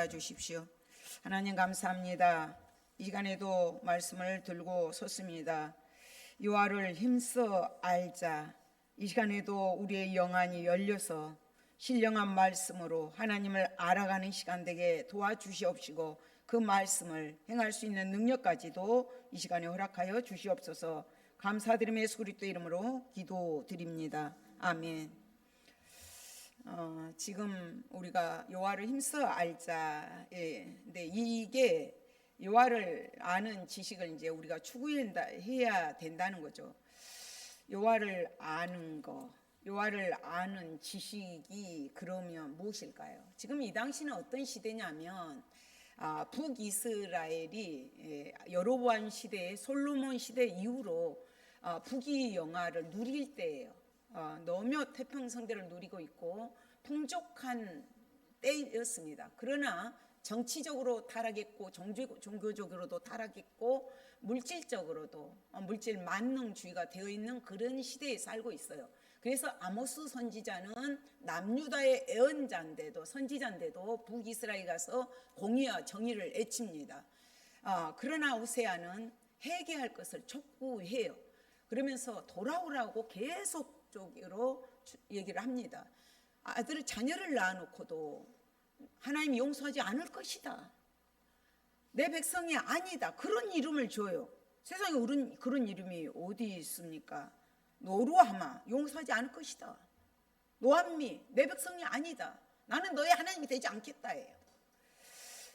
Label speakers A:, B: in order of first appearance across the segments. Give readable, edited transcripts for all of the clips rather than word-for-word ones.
A: 주십시오. 하나님 감사합니다. 이 시간에도 말씀을 들고 섰습니다. 여호와를 힘써 알자. 이 시간에도 우리의 영안이 열려서 신령한 말씀으로 하나님을 알아가는 시간 되게 도와주시옵시고 그 말씀을 행할 수 있는 능력까지도 이 시간에 허락하여 주시옵소서. 감사드리며 예수 그리스도 이름으로 기도드립니다. 아멘. 지금 우리가 여호와를 힘써 알자. 근데 이게 여호와를 아는 지식을 이제 우리가 추구해야 된다는 거죠. 여호와를 아는 거, 여호와를 아는 지식이 그러면 무엇일까요? 지금 이 당시는 어떤 시대냐면 북이스라엘이 여로보암 시대, 솔로몬 시대 이후로 북이 영화를 누릴 때예요. 너며 태평성대를 누리고 있고 풍족한 때였습니다. 그러나 정치적으로 타락했고 종교적으로도 타락했고 물질적으로도 물질 만능주의가 되어 있는 그런 시대에 살고 있어요. 그래서 아모스 선지자는 남유다의 애언자인데도 선지자인데도 북이스라엘 가서 공의와 정의를 외칩니다. 그러나 호세아는 회개할 것을 촉구해요. 그러면서 돌아오라고 계속적으로 얘기를 합니다. 아들 자녀를 낳아놓고도 하나님이 용서하지 않을 것이다. 내 백성이 아니다. 그런 이름을 줘요. 세상에 그런 이름이 어디 있습니까? 노루하마 용서하지 않을 것이다. 노암미 내 백성이 아니다. 나는 너의 하나님이 되지 않겠다예요.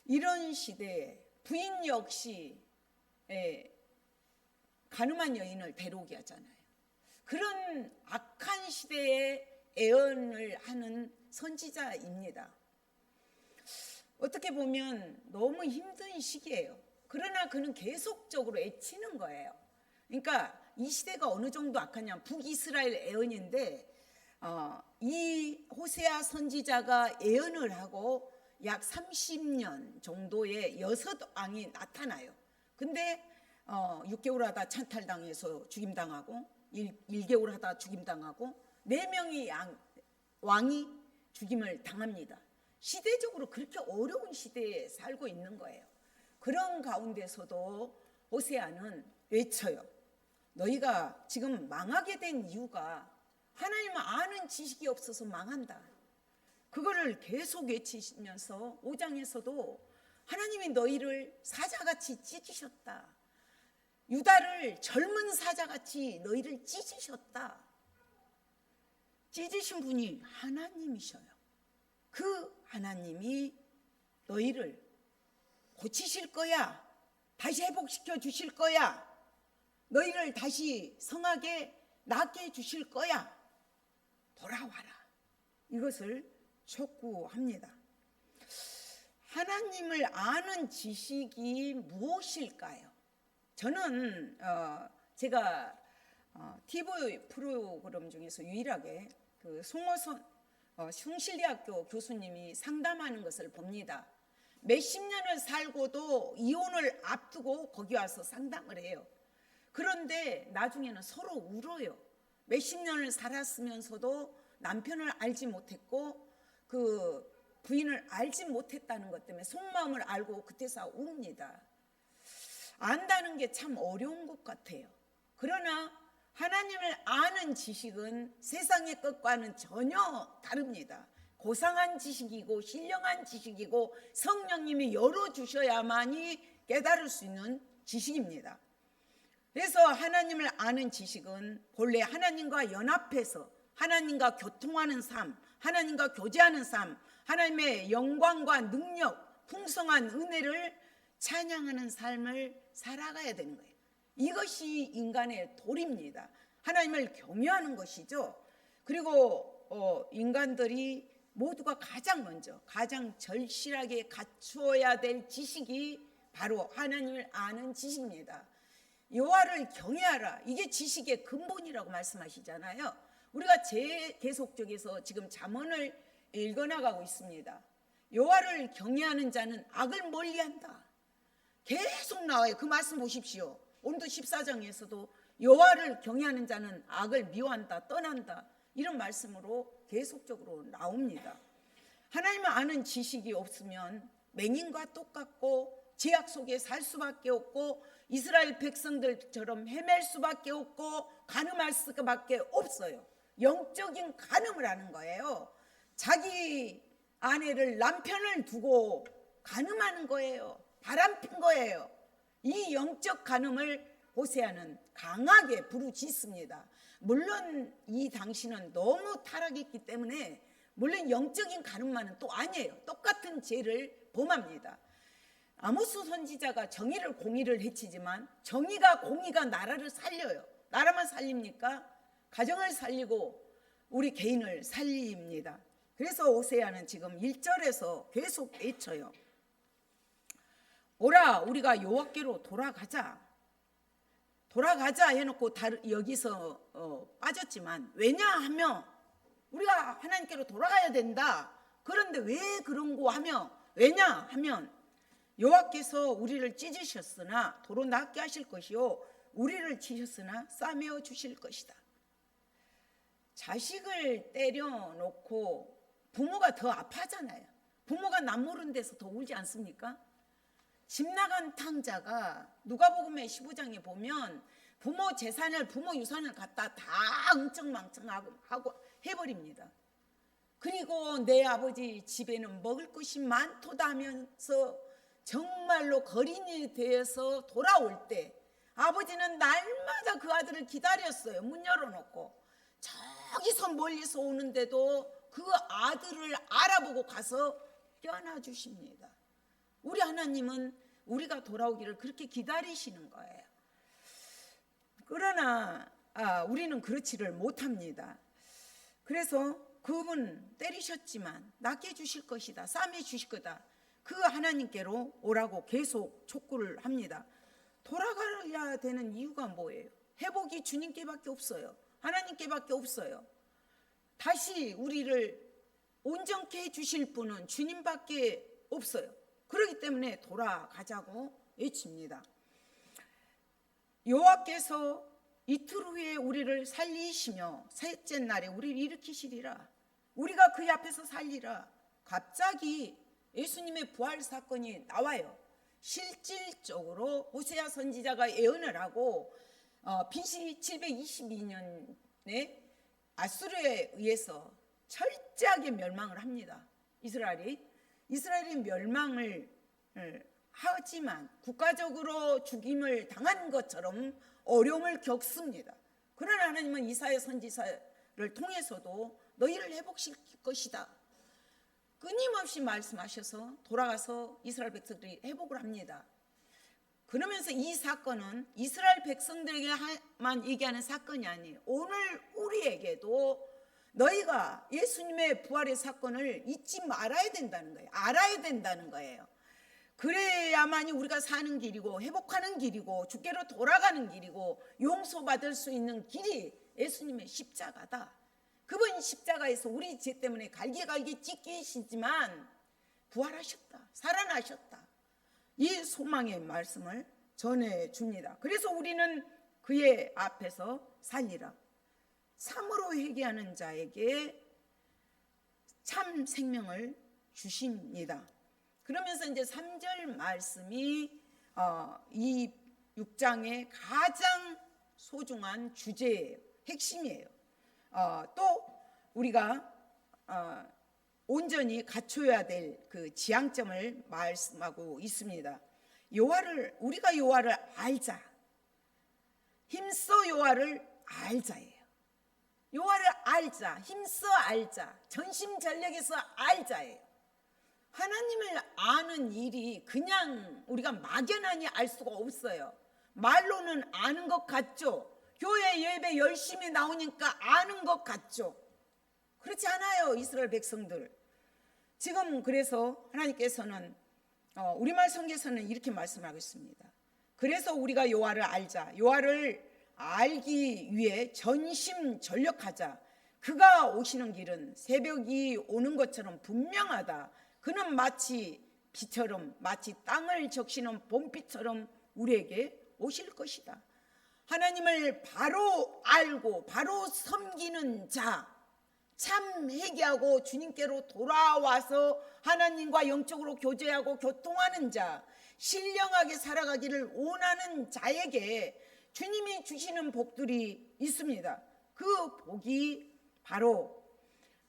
A: 이런 시대에 부인 역시 가늠한 여인을 데려오게 하잖아요. 그런 악한 시대에 애언을 하는 선지자입니다. 어떻게 보면 너무 힘든 시기예요. 그러나 그는 계속적으로 애치는 거예요. 그러니까 이 시대가 어느 정도 악하냐면 북이스라엘 애언인데 이 호세아 선지자가 애언을 하고 약 30년 정도의 6왕이 나타나요. 근데 6개월 하다 찬탈당해서 죽임당하고 1개월 하다 죽임당하고 4명의 왕이 죽임을 당합니다. 시대적으로 그렇게 어려운 시대에 살고 있는 거예요. 그런 가운데서도 호세아는 외쳐요. 너희가 지금 망하게 된 이유가 하나님을 아는 지식이 없어서 망한다. 그거를 계속 외치면서 5장에서도 하나님이 너희를 사자같이 찢으셨다. 유다를 젊은 사자같이 너희를 찢으셨다. 찢으신 분이 하나님이셔요. 그 하나님이 너희를 고치실 거야. 다시 회복시켜 주실 거야. 너희를 다시 성하게 낫게 해주실 거야. 돌아와라. 이것을 촉구합니다. 하나님을 아는 지식이 무엇일까요? 저는 제가 TV 프로그램 중에서 유일하게 그 숭실대학교 교수님이 상담하는 것을 봅니다. 몇십 년을 살고도 이혼을 앞두고 거기 와서 상담을 해요. 그런데 나중에는 서로 울어요. 몇십 년을 살았으면서도 남편을 알지 못했고 그 부인을 알지 못했다는 것 때문에 속마음을 알고 그때서 웁니다. 안다는 게 참 어려운 것 같아요. 그러나 하나님을 아는 지식은 세상의 것과는 전혀 다릅니다. 고상한 지식이고 신령한 지식이고 성령님이 열어주셔야만이 깨달을 수 있는 지식입니다. 그래서 하나님을 아는 지식은 본래 하나님과 연합해서 하나님과 교통하는 삶, 하나님과 교제하는 삶, 하나님의 영광과 능력, 풍성한 은혜를 찬양하는 삶을 살아가야 되는 거예요. 이것이 인간의 도리입니다. 하나님을 경외하는 것이죠. 그리고 인간들이 모두가 가장 먼저 가장 절실하게 갖추어야 될 지식이 바로 하나님을 아는 지식입니다. 여호와를 경외하라. 이게 지식의 근본이라고 말씀하시잖아요. 우리가 계속적에서 지금 잠언을 읽어나가고 있습니다. 여호와를 경외하는 자는 악을 멀리한다. 계속 나와요. 그 말씀 보십시오. 오늘도 14장에서도 여호와를 경외하는 자는 악을 미워한다, 떠난다. 이런 말씀으로 계속적으로 나옵니다. 하나님을 아는 지식이 없으면 맹인과 똑같고 죄악 속에 살 수밖에 없고 이스라엘 백성들처럼 헤맬 수밖에 없고 간음할 수밖에 없어요. 영적인 간음을 하는 거예요. 자기 아내를, 남편을 두고 간음하는 거예요. 바람핀 거예요. 이 영적 간음을 호세아는 강하게 부르짖습니다. 물론 이 당시는 너무 타락했기 때문에 물론 영적인 간음만은 또 아니에요. 똑같은 죄를 범합니다. 아모스 선지자가 정의를 공의를 해치지만 정의가 공의가 나라를 살려요. 나라만 살립니까? 가정을 살리고 우리 개인을 살립니다. 그래서 호세아는 지금 1절에서 계속 외쳐요. 오라, 우리가 여호와께로 돌아가자. 돌아가자 해놓고 여기서 빠졌지만 왜냐하면 우리가 하나님께로 돌아가야 된다. 그런데 왜 그런 거 하며 왜냐하면 여호와께서 우리를 찢으셨으나 도로 낫게 하실 것이요 우리를 치셨으나 싸매어 주실 것이다. 자식을 때려놓고 부모가 더 아파하잖아요. 부모가 남모르는 데서 더 울지 않습니까? 집 나간 탕자가 누가복음의 15장에 보면 부모 재산을 부모 유산을 갖다 다 엉청망청하고 해버립니다. 그리고 내 아버지 집에는 먹을 것이 많도다 하면서 정말로 거린이 되어서 돌아올 때 아버지는 날마다 그 아들을 기다렸어요. 문 열어놓고 저기서 멀리서 오는데도 그 아들을 알아보고 가서 껴안아 주십니다. 우리 하나님은 우리가 돌아오기를 그렇게 기다리시는 거예요. 그러나 우리는 그렇지를 못합니다. 그래서 그분 때리셨지만 낫게 해주실 것이다. 싸매 주실 거다. 그 하나님께로 오라고 계속 촉구를 합니다. 돌아가야 되는 이유가 뭐예요? 회복이 주님께밖에 없어요. 하나님께밖에 없어요. 다시 우리를 온전케 해주실 분은 주님밖에 없어요. 그렇기 때문에 돌아가자고 외칩니다. 여호와께서 이틀 후에 우리를 살리시며 셋째 날에 우리를 일으키시리라. 우리가 그의 앞에서 살리라. 갑자기 예수님의 부활 사건이 나와요. 실질적으로 호세아 선지자가 예언을 하고 BC 722년에 아수르에 의해서 철저하게 멸망을 합니다. 이스라엘이 멸망을 하지만 국가적으로 죽임을 당한 것처럼 어려움을 겪습니다. 그러나 하나님은 이사야 선지자를 통해서도 너희를 회복시킬 것이다. 끊임없이 말씀하셔서 돌아가서 이스라엘 백성들이 회복을 합니다. 그러면서 이 사건은 이스라엘 백성들에게만 얘기하는 사건이 아니에요. 오늘 우리에게도 너희가 예수님의 부활의 사건을 잊지 말아야 된다는 거예요. 알아야 된다는 거예요. 그래야만이 우리가 사는 길이고 회복하는 길이고 주께로 돌아가는 길이고 용서받을 수 있는 길이 예수님의 십자가다. 그분 십자가에서 우리 죄 때문에 갈기갈기 찢기시지만 부활하셨다. 살아나셨다. 이 소망의 말씀을 전해줍니다. 그래서 우리는 그의 앞에서 살리라. 참으로 회개하는 자에게 참 생명을 주십니다. 그러면서 이제 3절 말씀이 이 6장의 가장 소중한 주제예요. 핵심이에요. 또 우리가 온전히 갖춰야 될 그 지향점을 말씀하고 있습니다. 우리가 여호와를 알자. 힘써 여호와를 알자예요. 여호와를 알자, 힘써 알자, 전심전력에서 알자예요. 하나님을 아는 일이 그냥 우리가 막연하니 알 수가 없어요. 말로는 아는 것 같죠. 교회 예배 열심히 나오니까 아는 것 같죠. 그렇지 않아요, 이스라엘 백성들. 지금 그래서 하나님께서는 우리말 성경에서는 이렇게 말씀하고 있습니다. 그래서 우리가 여호와를 알자. 여호와를 알기 위해 전심전력하자. 그가 오시는 길은 새벽이 오는 것처럼 분명하다. 그는 마치 비처럼 마치 땅을 적시는 봄비처럼 우리에게 오실 것이다. 하나님을 바로 알고 바로 섬기는 자, 참 회개하고 주님께로 돌아와서 하나님과 영적으로 교제하고 교통하는 자, 신령하게 살아가기를 원하는 자에게 주님이 주시는 복들이 있습니다. 그 복이 바로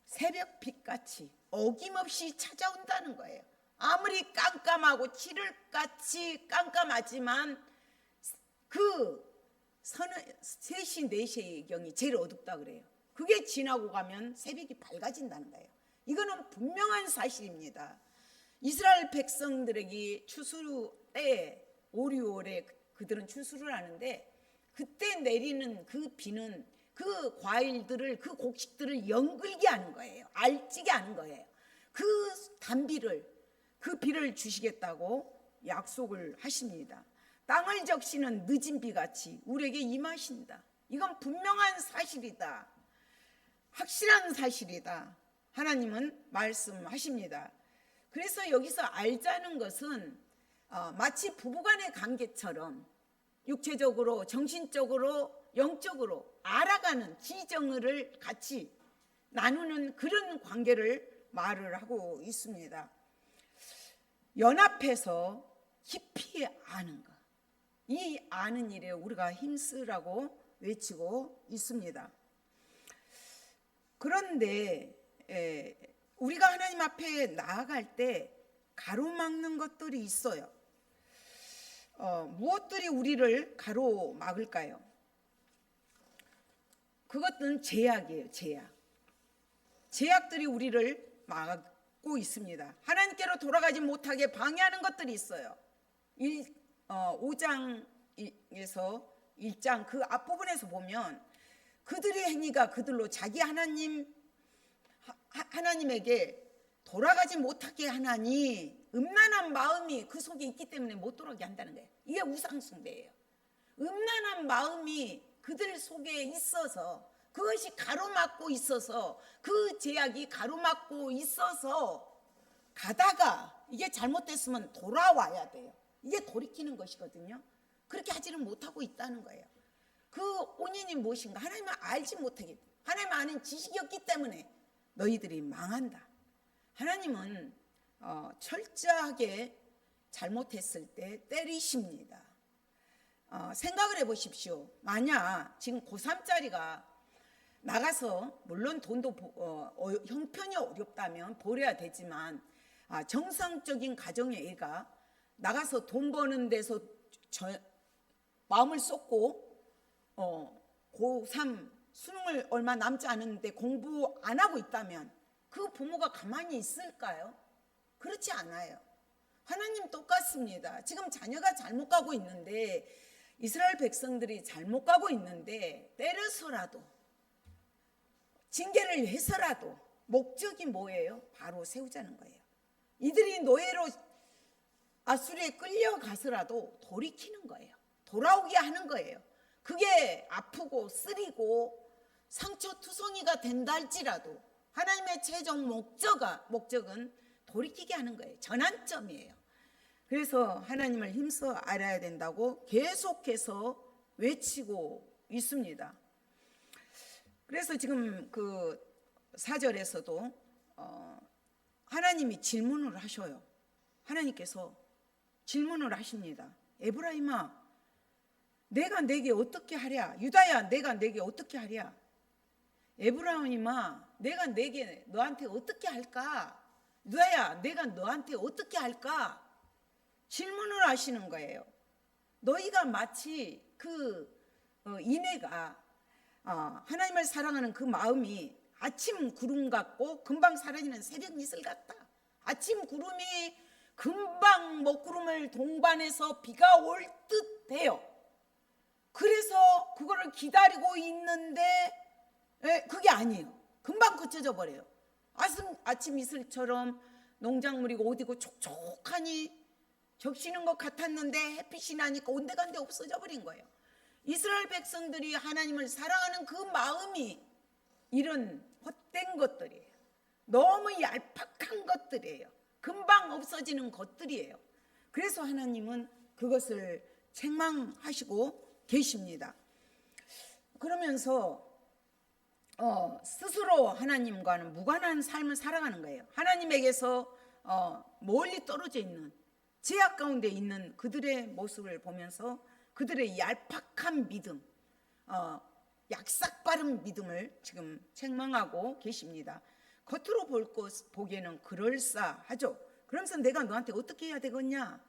A: 새벽빛같이 어김없이 찾아온다는 거예요. 아무리 깜깜하고 칠흑같이 깜깜하지만 그 3시 4시의 경이 제일 어둡다 그래요. 그게 지나고 가면 새벽이 밝아진다는 거예요. 이거는 분명한 사실입니다. 이스라엘 백성들에게 추수 때 오리월에 그들은 추수를 하는데 그때 내리는 그 비는 그 과일들을, 그 곡식들을 연글게 하는 거예요. 알찌게 하는 거예요. 그 단비를, 그 비를 주시겠다고 약속을 하십니다. 땅을 적시는 늦은 비같이 우리에게 임하신다. 이건 분명한 사실이다. 확실한 사실이다. 하나님은 말씀하십니다. 그래서 여기서 알자는 것은 마치 부부간의 관계처럼 육체적으로, 정신적으로, 영적으로 알아가는 지정을 같이 나누는 그런 관계를 말을 하고 있습니다. 연합해서 깊이 아는 것, 이 아는 일에 우리가 힘쓰라고 외치고 있습니다. 그런데 우리가 하나님 앞에 나아갈 때 가로막는 것들이 있어요. 무엇들이 우리를 가로막을까요? 그것은 제약이에요. 제약들이 우리를 막고 있습니다. 하나님께로 돌아가지 못하게 방해하는 것들이 있어요. 5장에서 1장 그 앞부분에서 보면 그들의 행위가 그들로 자기 하나님에게 돌아가지 못하게 하나니 음란한 마음이 그 속에 있기 때문에 못 돌아가게 한다는 거예요. 이게 우상숭배예요. 음란한 마음이 그들 속에 있어서, 그것이 가로막고 있어서, 그 제약이 가로막고 있어서 가다가 이게 잘못됐으면 돌아와야 돼요. 이게 돌이키는 것이거든요. 그렇게 하지는 못하고 있다는 거예요. 그 원인이 무엇인가? 하나님은 알지 못하게, 하나님 아는 지식이 없기 때문에 너희들이 망한다. 하나님은 철저하게 잘못했을 때 때리십니다. 생각을 해보십시오. 만약 지금 고3짜리가 나가서, 물론 돈도 형편이 어렵다면 버려야 되지만 정상적인 가정의 애가 나가서 돈 버는 데서 마음을 쏟고 고3 수능을 얼마 남지 않았는데 공부 안 하고 있다면 그 부모가 가만히 있을까요? 그렇지 않아요. 하나님 똑같습니다. 지금 자녀가 잘못 가고 있는데, 이스라엘 백성들이 잘못 가고 있는데 때려서라도, 징계를 해서라도 목적이 뭐예요? 바로 세우자는 거예요. 이들이 노예로 아수리에 끌려가서라도 돌이키는 거예요. 돌아오게 하는 거예요. 그게 아프고 쓰리고 상처투성이가 된다 할지라도 하나님의 최종 목적은 돌이키게 하는 거예요. 전환점이에요. 그래서 하나님을 힘써 알아야 된다고 계속해서 외치고 있습니다. 그래서 지금 그 4절에서도 하나님이 질문을 하셔요. 하나님께서 질문을 하십니다. 에브라임아, 내가 내게 어떻게 하랴? 유다야, 내가 내게 어떻게 하랴? 에브라임아, 내가 너한테 어떻게 할까? 유다야, 내가 너한테 어떻게 할까? 질문을 하시는 거예요. 너희가 마치 그 이내가 하나님을 사랑하는 그 마음이 아침 구름 같고 금방 사라지는 새벽 이슬 같다. 아침 구름이 금방 먹구름을 동반해서 비가 올 듯해요. 그래서 그거를 기다리고 있는데 그게 아니에요. 금방 그쳐져 버려요. 아침 이슬처럼 농작물이 어디고 촉촉하니 적시는 것 같았는데 햇빛이 나니까 온데간데 없어져 버린 거예요. 이스라엘 백성들이 하나님을 사랑하는 그 마음이 이런 헛된 것들이에요. 너무 얄팍한 것들이에요. 금방 없어지는 것들이에요. 그래서 하나님은 그것을 책망하시고 계십니다. 그러면서 스스로 하나님과는 무관한 삶을 살아가는 거예요. 하나님에게서 멀리 떨어져 있는, 제약 가운데 있는 그들의 모습을 보면서 그들의 얄팍한 믿음, 약삭빠른 믿음을 지금 책망하고 계십니다. 겉으로 보기에는 그럴싸하죠. 그러면서 내가 너한테 어떻게 해야 되겠냐,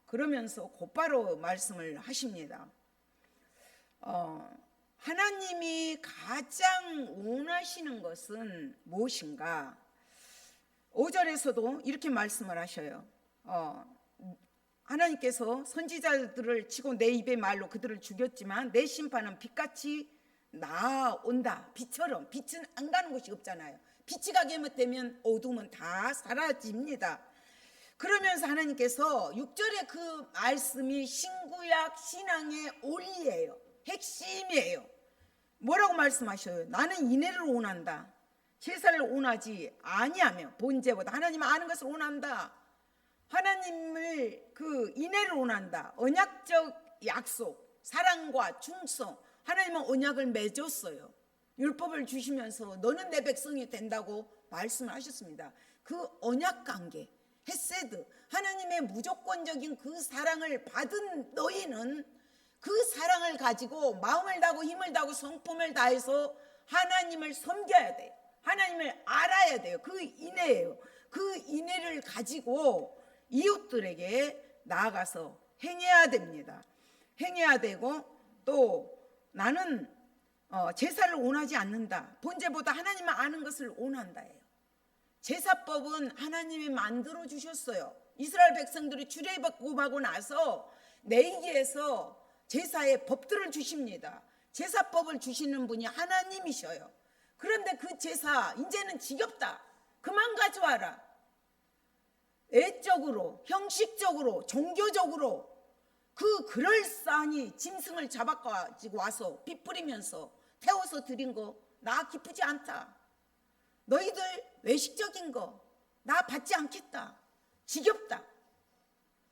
A: 그러면서 곧바로 말씀을 하십니다. 하나님이 가장 원하시는 것은 무엇인가? 5절에서도 이렇게 말씀을 하셔요. 하나님께서 선지자들을 치고 내 입의 말로 그들을 죽였지만 내 심판은 빛같이 나온다. 빛처럼. 빛은 안 가는 곳이 없잖아요. 빛이 가게 되면 어둠은 다 사라집니다. 그러면서 하나님께서 6절의 그 말씀이 신구약 신앙의 원리예요. 핵심이에요. 뭐라고 말씀하셔요? 나는 인애를 원한다. 제사를 원하지 아니하며 본제보다 하나님 아는 것을 원한다. 하나님을 그 인애를 원한다. 언약적 약속, 사랑과 충성. 하나님은 언약을 맺었어요. 율법을 주시면서 너는 내 백성이 된다고 말씀을 하셨습니다. 그 언약 관계, 헤세드, 하나님의 무조건적인 그 사랑을 받은 너희는 그 사랑을 가지고 마음을 다하고 힘을 다하고 성품을 다해서 하나님을 섬겨야 돼요. 하나님을 알아야 돼요. 그 인애예요. 그 인애를 가지고 이웃들에게 나아가서 행해야 됩니다. 행해야 되고, 또 나는 제사를 원하지 않는다. 본제보다 하나님을 아는 것을 원한다예요. 제사법은 하나님이 만들어 주셨어요. 이스라엘 백성들이 출애굽하고 나서 레위기에서 제사의 법들을 주십니다. 제사법을 주시는 분이 하나님이셔요. 그런데 그 제사 이제는 지겹다. 그만 가져와라. 애적으로, 형식적으로, 종교적으로 그 그럴싸하니 짐승을 잡아가지고 와서 피 뿌리면서 태워서 드린 거 나 기쁘지 않다. 너희들 외식적인 거 나 받지 않겠다. 지겹다.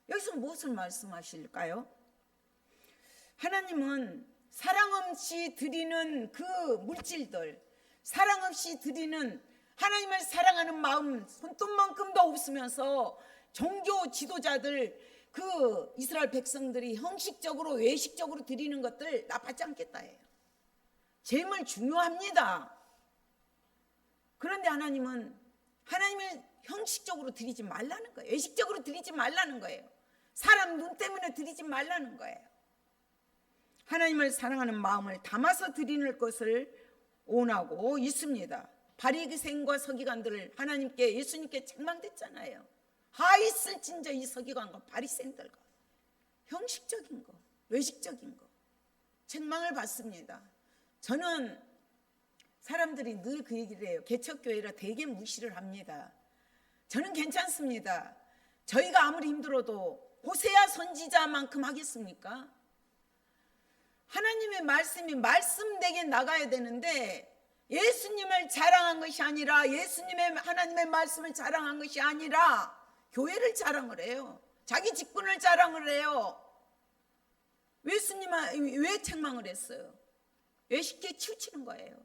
A: 여기서 무엇을 말씀하실까요? 하나님은 사랑 없이 드리는 그 물질들, 사랑 없이 드리는 하나님을 사랑하는 마음 손톱만큼도 없으면서 종교 지도자들, 그 이스라엘 백성들이 형식적으로 외식적으로 드리는 것들 나 받지 않겠다 해요. 재물 중요합니다. 그런데 하나님은 하나님을 형식적으로 드리지 말라는 거예요. 외식적으로 드리지 말라는 거예요. 사람 눈 때문에 드리지 말라는 거예요. 하나님을 사랑하는 마음을 담아서 드리는 것을 원하고 있습니다. 바리새인과 서기관들을 하나님께, 예수님께 책망됐잖아요. 하있을진저 이 서기관과 바리새인들과 형식적인 거, 외식적인 거 책망을 받습니다. 저는 사람들이 늘 그 얘기를 해요. 개척교회라 되게 무시를 합니다. 저는 괜찮습니다. 저희가 아무리 힘들어도 호세아 선지자만큼 하겠습니까? 하나님의 말씀이 말씀되게 나가야 되는데 예수님을 자랑한 것이 아니라, 예수님의 하나님의 말씀을 자랑한 것이 아니라 교회를 자랑을 해요. 자기 직분을 자랑을 해요. 예수님은 왜 책망을 했어요? 외식에 치우치는 거예요.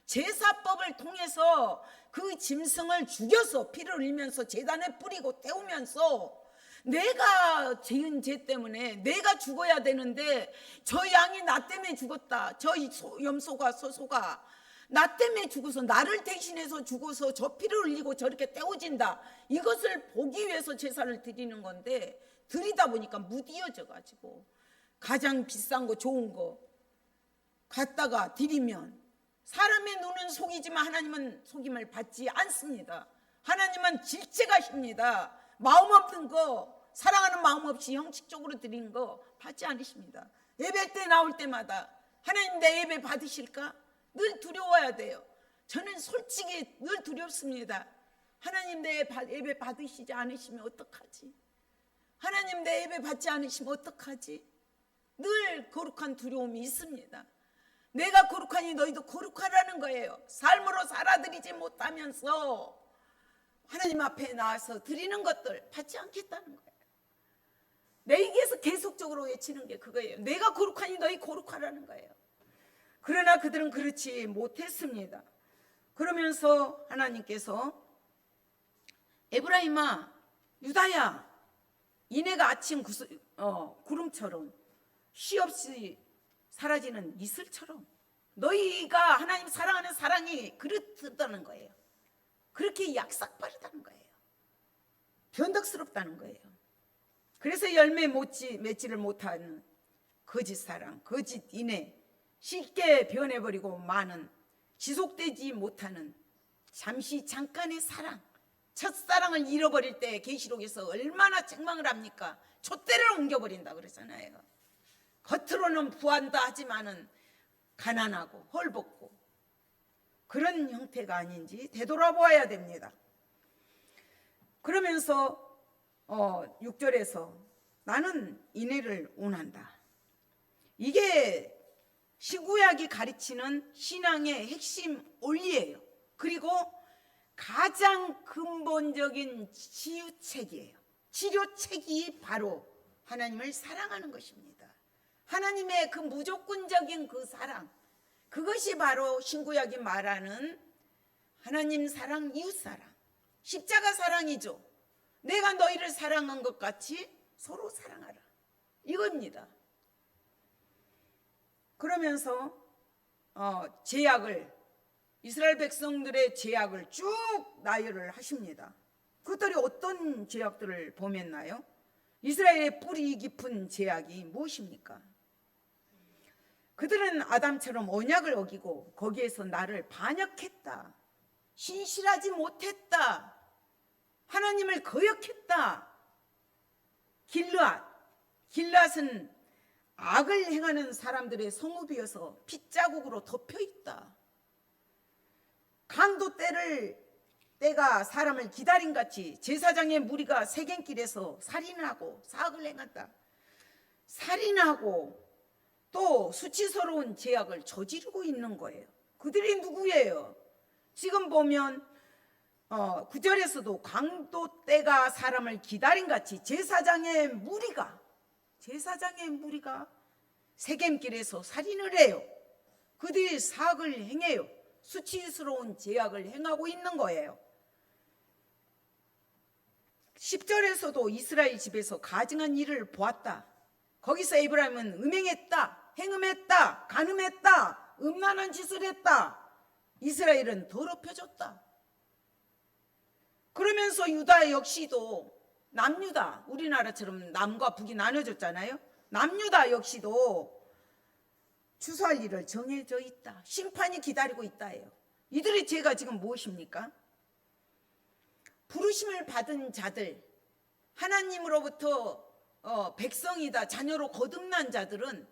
A: 제사법을 통해서 그 짐승을 죽여서 피를 흘리면서 제단에 뿌리고 태우면서 내가 지은 죄 때문에 내가 죽어야 되는데 저 양이 나 때문에 죽었다. 저 염소가 소소가 나 때문에 죽어서, 나를 대신해서 죽어서 저 피를 흘리고 저렇게 태워진다. 이것을 보기 위해서 제사를 드리는 건데 드리다 보니까 무디어져 가지고 가장 비싼 거 좋은 거 갖다가 드리면 사람의 눈은 속이지만 하나님은 속임을 받지 않습니다. 하나님은 질책하십니다. 마음 없는 거, 사랑하는 마음 없이 형식적으로 드리는 거 받지 않으십니다. 예배 때 나올 때마다 하나님 내 예배 받으실까? 늘 두려워야 돼요. 저는 솔직히 늘 두렵습니다. 하나님 내 예배 받으시지 않으시면 어떡하지? 하나님 내 예배 받지 않으시면 어떡하지? 늘 거룩한 두려움이 있습니다. 내가 거룩하니 너희도 거룩하라는 거예요. 삶으로 살아드리지 못하면서 하나님 앞에 나와서 드리는 것들 받지 않겠다는 거예요. 내 입에서 계속적으로 외치는 게 그거예요. 내가 거룩하니 너희 거룩하라는 거예요. 그러나 그들은 그렇지 못했습니다. 그러면서 하나님께서 에브라임아, 유다야, 이내가 아침 구름처럼 쉬없이 사라지는 이슬처럼 너희가 하나님 사랑하는 사랑이 그렇다는 거예요. 그렇게 약삭빠르다는 거예요. 변덕스럽다는 거예요. 그래서 열매 맺지를 못하는 거짓 사랑, 거짓 인애, 쉽게 변해버리고 많은 지속되지 못하는 잠시 잠깐의 사랑, 첫사랑을 잃어버릴 때 계시록에서 얼마나 책망을 합니까? 촛대를 옮겨버린다 그러잖아요. 겉으로는 부한다 하지만은 가난하고 헐벗고 그런 형태가 아닌지 되돌아보아야 됩니다. 그러면서 6절에서 나는 인애를 원한다. 이게 신구약이 가르치는 신앙의 핵심 원리예요. 그리고 가장 근본적인 치유책이에요. 치료책이 바로 하나님을 사랑하는 것입니다. 하나님의 그 무조건적인 그 사랑, 그것이 바로 신구약이 말하는 하나님 사랑, 이웃 사랑, 십자가 사랑이죠. 내가 너희를 사랑한 것 같이 서로 사랑하라, 이겁니다. 그러면서 이스라엘 백성들의 죄악을 쭉 나열을 하십니다. 그들이 어떤 죄악들을 범했나요? 이스라엘의 뿌리 깊은 죄악이 무엇입니까? 그들은 아담처럼 언약을 어기고 거기에서 나를 반역했다, 신실하지 못했다, 하나님을 거역했다. 길앗은 악을 행하는 사람들의 성읍이어서 핏자국으로 덮여있다. 강도 때가 사람을 기다림같이 제사장의 무리가 세겜길에서 살인하고 사악을 행한다. 살인하고 또 수치스러운 죄악을 저지르고 있는 거예요. 그들이 누구예요? 지금 보면 9절에서도 강도 때가 사람을 기다림같이 제사장의 무리가 세겜길에서 살인을 해요. 그들이 사악을 행해요. 수치스러운 죄악을 행하고 있는 거예요. 10절에서도 이스라엘 집에서 가증한 일을 보았다. 거기서 에브라임은 음행했다, 행음했다, 간음했다, 음란한 짓을 했다. 이스라엘은 더럽혀졌다. 그러면서 유다 역시도 남유다, 우리나라처럼 남과 북이 나눠졌잖아요. 남유다 역시도 추수할 일을 정해져 있다. 심판이 기다리고 있다예요. 이들의 죄가 지금 무엇입니까? 부르심을 받은 자들, 하나님으로부터 백성이다, 자녀로 거듭난 자들은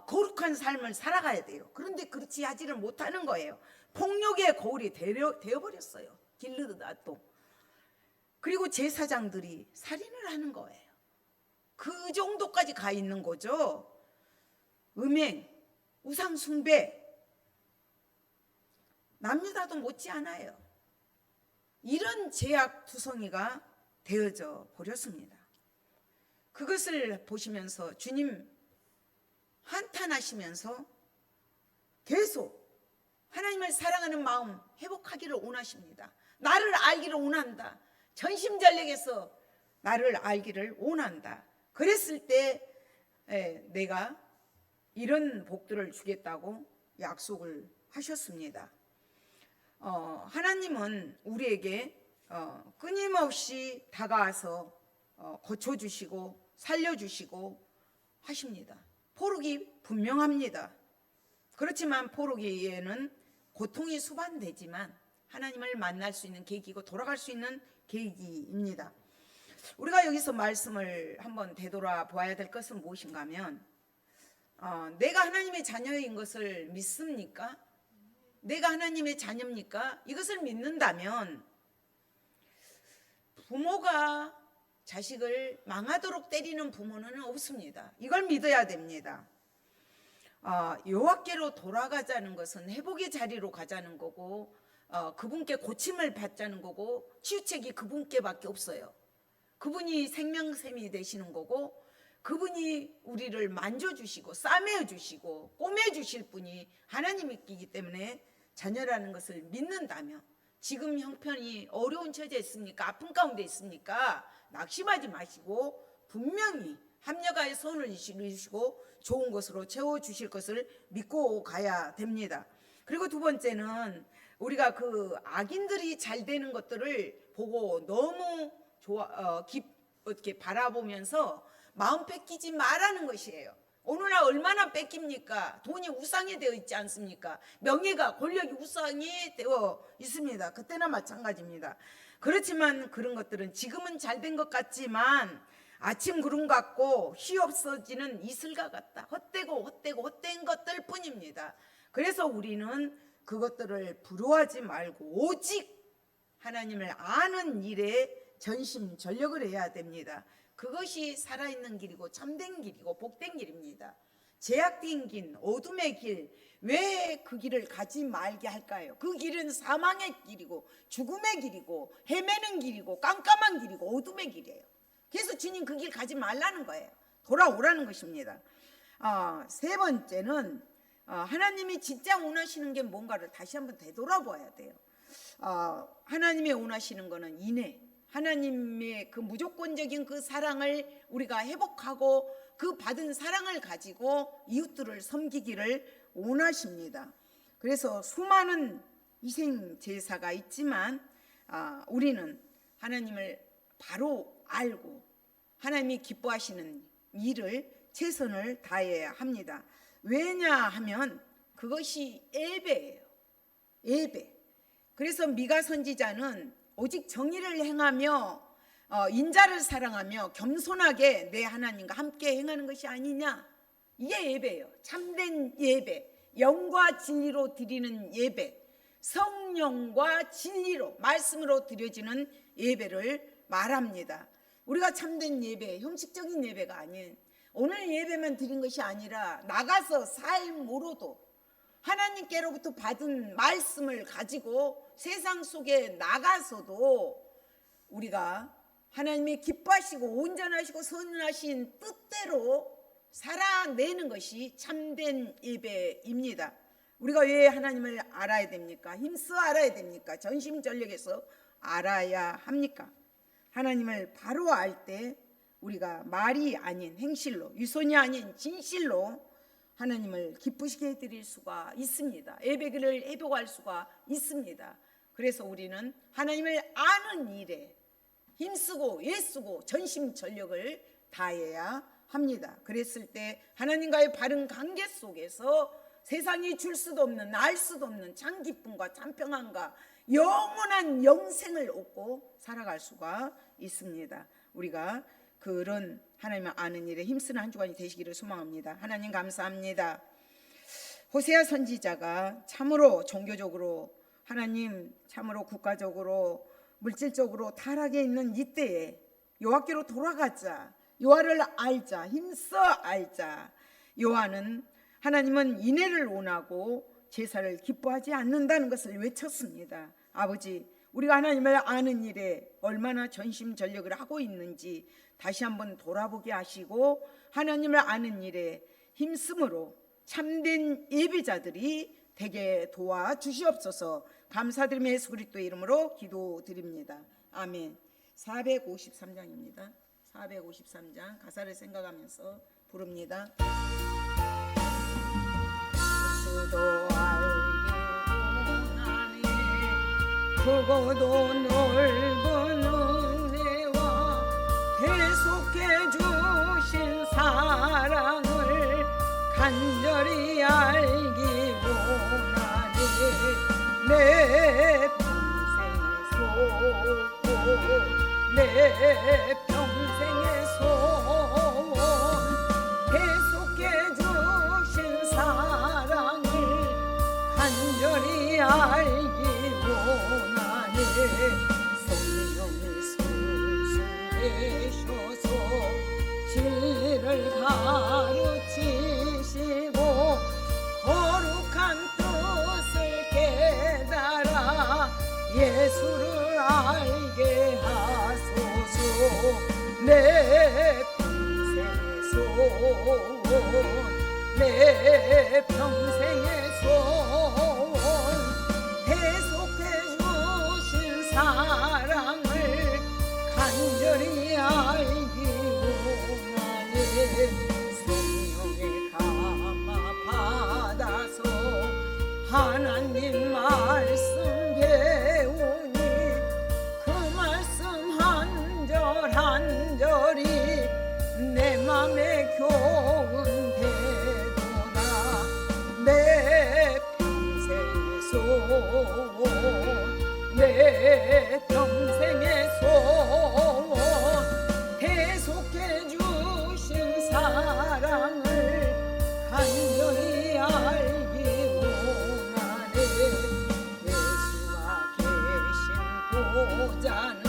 A: 거룩한 삶을 살아가야 돼요. 그런데 그렇지 하지를 못하는 거예요. 폭력의 거울이 되어버렸어요. 길르드다도. 그리고 제사장들이 살인을 하는 거예요. 그 정도까지 가 있는 거죠. 음행, 우상숭배, 남유다도 못지않아요. 이런 죄악투성이가 되어져 버렸습니다. 그것을 보시면서 주님 한탄하시면서 계속 하나님을 사랑하는 마음 회복하기를 원하십니다. 나를 알기를 원한다. 전심전력에서 나를 알기를 원한다. 그랬을 때 내가 이런 복들을 주겠다고 약속을 하셨습니다. 하나님은 우리에게 끊임없이 다가와서 고쳐주시고 살려주시고 하십니다. 포록이 분명합니다. 그렇지만 포록에는 고통이 수반되지만 하나님을 만날 수 있는 계기고 돌아갈 수 있는 계기입니다. 우리가 여기서 말씀을 한번 되돌아보아야 될 것은 무엇인가 하면 내가 하나님의 자녀인 것을 믿습니까? 내가 하나님의 자녀입니까? 이것을 믿는다면 부모가 자식을 망하도록 때리는 부모는 없습니다. 이걸 믿어야 됩니다. 여호와께로 돌아가자는 것은 회복의 자리로 가자는 거고 그분께 고침을 받자는 거고 치유책이 그분께밖에 없어요. 그분이 생명샘이 되시는 거고 그분이 우리를 만져주시고 싸매어주시고 꼬매주실 분이 하나님이기 때문에 자녀라는 것을 믿는다면, 지금 형편이 어려운 처지에 있습니까? 아픈 가운데 있습니까? 낙심하지 마시고 분명히 합력하여 선을 이루시고 좋은 것으로 채워주실 것을 믿고 가야 됩니다. 그리고 두 번째는 우리가 그 악인들이 잘 되는 것들을 보고 너무 이렇게 바라보면서 마음 뺏기지 말라는 것이에요. 오늘날 얼마나 뺏깁니까? 돈이 우상이 되어 있지 않습니까? 명예가, 권력이 우상이 되어 있습니다. 그때나 마찬가지입니다. 그렇지만 그런 것들은 지금은 잘 된 것 같지만 아침 구름 같고 휘 없어지는 이슬과 같다. 헛된 것들 뿐입니다. 그래서 우리는 그것들을 부러워하지 말고 오직 하나님을 아는 일에 전심전력을 해야 됩니다. 그것이 살아있는 길이고 참된 길이고 복된 길입니다. 제약된 길, 어둠의 길, 왜 그 길을 가지 말게 할까요? 그 길은 사망의 길이고 죽음의 길이고 헤매는 길이고 깜깜한 길이고 어둠의 길이에요. 그래서 주님 그 길 가지 말라는 거예요. 돌아오라는 것입니다. 세 번째는 하나님이 진짜 원하시는 게 뭔가를 다시 한번 되돌아봐야 돼요. 하나님이 원하시는 거는 인애, 하나님의 그 무조건적인 그 사랑을 우리가 회복하고 그 받은 사랑을 가지고 이웃들을 섬기기를 원하십니다. 그래서 수많은 희생 제사가 있지만 우리는 하나님을 바로 알고 하나님이 기뻐하시는 일을 최선을 다해야 합니다. 왜냐하면 그것이 예배예요. 예배. 그래서 미가 선지자는 오직 정의를 행하며 인자를 사랑하며 겸손하게 내 하나님과 함께 행하는 것이 아니냐, 이게 예배예요. 참된 예배, 영과 진리로 드리는 예배, 성령과 진리로 말씀으로 드려지는 예배를 말합니다. 우리가 참된 예배, 형식적인 예배가 아닌, 오늘 예배만 드린 것이 아니라 나가서 삶으로도 하나님께로부터 받은 말씀을 가지고 세상 속에 나가서도 우리가 하나님이 기뻐하시고 온전하시고 선하신 뜻대로 살아내는 것이 참된 예배입니다. 우리가 왜 하나님을 알아야 됩니까? 힘써 알아야 됩니까? 전심전력에서 알아야 합니까? 하나님을 바로 알 때 우리가 말이 아닌 행실로, 유손이 아닌 진실로 하나님을 기쁘시게 해드릴 수가 있습니다. 예배를 회복할 수가 있습니다. 그래서 우리는 하나님을 아는 일에 힘쓰고 애쓰고 전심전력을 다해야 합니다. 그랬을 때 하나님과의 바른 관계 속에서 세상이 줄 수도 없는, 알 수도 없는 참 기쁨과 참 평안과 영원한 영생을 얻고 살아갈 수가 있습니다. 우리가 그런 하나님을 아는 일에 힘쓰는 한 주간이 되시기를 소망합니다. 하나님 감사합니다. 호세아 선지자가 참으로 종교적으로, 하나님 참으로 국가적으로, 물질적으로 타락해 있는 이때에 여호와께로 돌아가자, 여호와를 알자, 힘써 알자. 여호와는, 하나님은 인애를 원하고 제사를 기뻐하지 않는다는 것을 외쳤습니다. 아버지, 우리가 하나님을 아는 일에 얼마나 전심전력을 하고 있는지 다시 한번 돌아보게 하시고 하나님을 아는 일에 힘쓰므로 참된 예배자들이 되게 도와주시옵소서. 감사드리며 예수 그리스도의 이름으로 기도드립니다. 아멘. 453장입니다. 453장 가사를 생각하면서 부릅니다. 수도 알게 원하네, 크고도 넓은 은혜와 계속해 주신 사랑을 간절히 알기 원하네. 내 평생의 소원, 계속해 주신 사랑을 간절히 알기 원하네. 성령을 수수되셔서 진리를 가르치시고 거룩한 뜻을 깨달아 예수를 알게 하소서. 내 평생의 소원 계속해 주신 사랑을 간절히 알기 원하네. 성령의 감화 받아서 하나님 말씀 배우니 그 말씀 한 절 한 절이 내 맘에 교훈 되도다. 내 평생의 소원 내 평생의 소원 계속해 주신 사랑을 간절히 알기 원하네. 예수가 계신 보좌는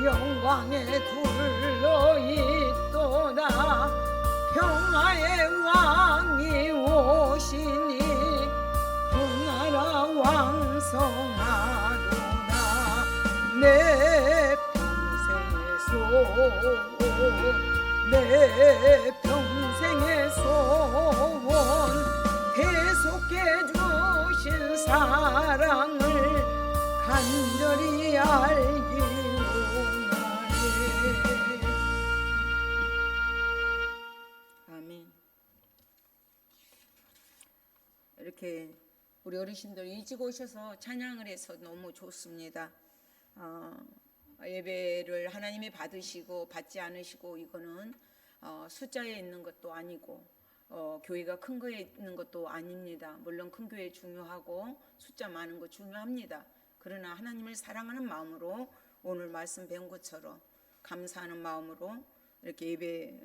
A: 영광에 둘러 있도다. 평화의 왕이 오시니 그 나라 왕성하도다. 내 평생의 소원 내 평생의 소원 계속해 주신 사랑을 간절히 알기 원하네. 아멘. 이렇게 우리 어르신들 일찍 오셔서 찬양을 해서 너무 좋습니다. 예배를 하나님이 받으시고 받지 않으시고 이거는 숫자에 있는 것도 아니고 교회가 큰 거에 있는 것도 아닙니다. 물론 큰 교회 중요하고 숫자 많은 거 중요합니다. 그러나 하나님을 사랑하는 마음으로 오늘 말씀 배운 것처럼 감사하는 마음으로 이렇게 예배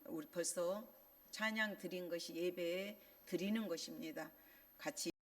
A: 우리 벌써 찬양 드린 것이 예배에 드리는 것입니다. 같이